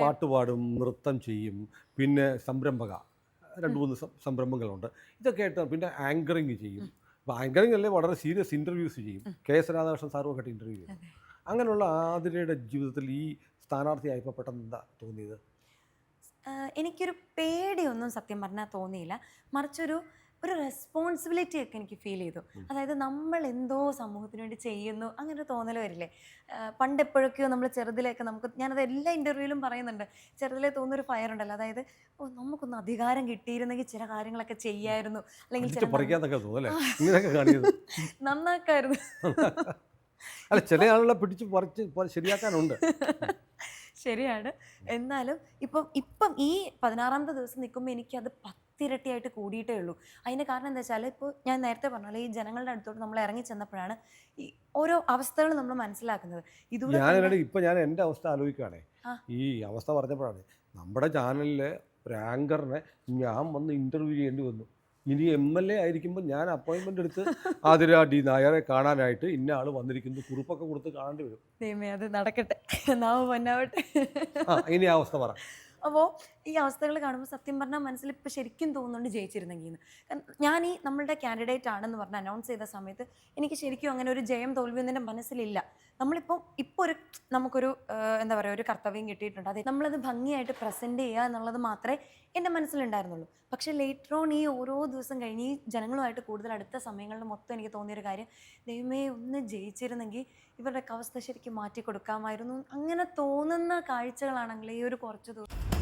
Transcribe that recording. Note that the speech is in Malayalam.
പാട്ട് പാടും, നൃത്തം ചെയ്യും, പിന്നെ സംരംഭക 2-3 സംരംഭങ്ങളുണ്ട്. ഇതൊക്കെ ആയിട്ട് പിന്നെ ആങ്കറിങ് ചെയ്യും. അപ്പോൾ ആങ്കറിങ് അല്ലേ വളരെ സീരിയസ് ഇൻ്റർവ്യൂസ് ചെയ്യും. കെ.എസ്. രാധാകൃഷ്ണൻ സാറുമൊക്കെ ആയിട്ട് ഇൻ്റർവ്യൂ ചെയ്യും. അങ്ങനെയുള്ള ആതിരയുടെ ജീവിതത്തിൽ ഈ സ്ഥാനാർത്ഥിയായപ്പോൾ പെട്ടെന്ന് എന്താ തോന്നിയത്? എനിക്കൊരു പേടിയൊന്നും സത്യം പറഞ്ഞാൽ തോന്നിയില്ല. മറിച്ചൊരു റെസ്പോൺസിബിലിറ്റി ഒക്കെ എനിക്ക് ഫീൽ ചെയ്തു. അതായത് നമ്മൾ എന്തോ സമൂഹത്തിന് വേണ്ടി ചെയ്യുന്നു അങ്ങനൊരു തോന്നൽ വരില്ലേ? പണ്ട് എപ്പോഴൊക്കെയോ നമ്മൾ ചെറുതിലേക്ക് ഞാനത് എല്ലാ ഇൻ്റർവ്യൂവിലും പറയുന്നുണ്ട്. ചെറുതിലേ തോന്നുന്നൊരു ഫയർ ഉണ്ടല്ലോ. അതായത് നമുക്കൊന്ന് അധികാരം കിട്ടിയിരുന്നെങ്കിൽ ചില കാര്യങ്ങളൊക്കെ ചെയ്യായിരുന്നു, അല്ലെങ്കിൽ ചില നന്നാക്കായിരുന്നു. അല്ല, ചില ആളുകളെ പിടിച്ച് പറിച്ച് ശരിയാക്കാനുണ്ട്. ശരിയാണ്. എന്നാലും ഇപ്പം ഈ 16ാമത്തെ ദിവസം നിൽക്കുമ്പോൾ എനിക്കത് 10 ഇരട്ടിയായിട്ട് കൂടിയിട്ടേ ഉള്ളൂ. അതിൻ്റെ കാരണം എന്താ വെച്ചാൽ, ഇപ്പോൾ ഞാൻ നേരത്തെ പറഞ്ഞ ഈ ജനങ്ങളുടെ അടുത്തോട്ട് നമ്മൾ ഇറങ്ങി ചെന്നപ്പോഴാണ് ഈ ഓരോ അവസ്ഥകൾ നമ്മൾ മനസ്സിലാക്കുന്നത്. ഇപ്പം ഞാൻ എൻ്റെ അവസ്ഥ ആലോചിക്കുകയാണേ. ഈ അവസ്ഥ പറഞ്ഞപ്പോഴാണ് നമ്മുടെ ചാനലിലെ ഒരു ആങ്കറിനെ ഞാൻ വന്ന് ഇൻ്റർവ്യൂ ചെയ്യേണ്ടി വന്നു. ഇനി MLA ആയിരിക്കുമ്പോൾ ഞാൻ അപ്പോയിൻമെൻ്റ് എടുത്ത് ആതിര ഡി നായരെ കാണാനായിട്ട് ഇന്ന ആൾ വന്നിരിക്കുന്നു, കുറിപ്പൊക്കെ കൊടുത്ത് കാണേണ്ടി വരും. ദൈവമേ, അത് നടക്കട്ടെ, നാവ് പൊന്നാവട്ടെ. ഇനി ആ അവസ്ഥ പറ. അപ്പോൾ ഈ അവസ്ഥകൾ കാണുമ്പോൾ സത്യം പറഞ്ഞാൽ മനസ്സിൽ ഇപ്പോൾ ശരിക്കും തോന്നുന്നുണ്ട് ജയിച്ചിരുന്നെങ്കിൽ എന്ന്. ഞാൻ ഈ നമ്മളുടെ കാൻഡിഡേറ്റ് ആണെന്ന് പറഞ്ഞ് അനൗൺസ് ചെയ്ത സമയത്ത് എനിക്ക് ശരിക്കും അങ്ങനെ ഒരു ജയം തോൽവിയൊന്നും എൻ്റെ മനസ്സിലില്ല. ഇപ്പോൾ നമുക്കൊരു എന്താ പറയുക, ഒരു കർത്തവ്യം കിട്ടിയിട്ടുണ്ട്. അതെ, നമ്മളത് ഭംഗിയായിട്ട് പ്രസൻറ്റ് ചെയ്യുക എന്നുള്ളത് മാത്രമേ എൻ്റെ മനസ്സിലുണ്ടായിരുന്നുള്ളൂ. പക്ഷേ ലേറ്റർ ഓൺ ഈ ഓരോ ദിവസം കഴിഞ്ഞ് ഈ ജനങ്ങളുമായിട്ട് കൂടുതൽ അടുത്ത സമയങ്ങളിൽ മൊത്തം എനിക്ക് തോന്നിയൊരു കാര്യം, ദൈവമേ ഒന്ന് ജയിച്ചിരുന്നെങ്കിൽ ഇവരുടെ അവസ്ഥ ശരിക്കും മാറ്റി കൊടുക്കാമായിരുന്നു. അങ്ങനെ തോന്നുന്ന കാഴ്ചകളാണെങ്കിൽ ഈ ഒരു കുറച്ച് ദിവസം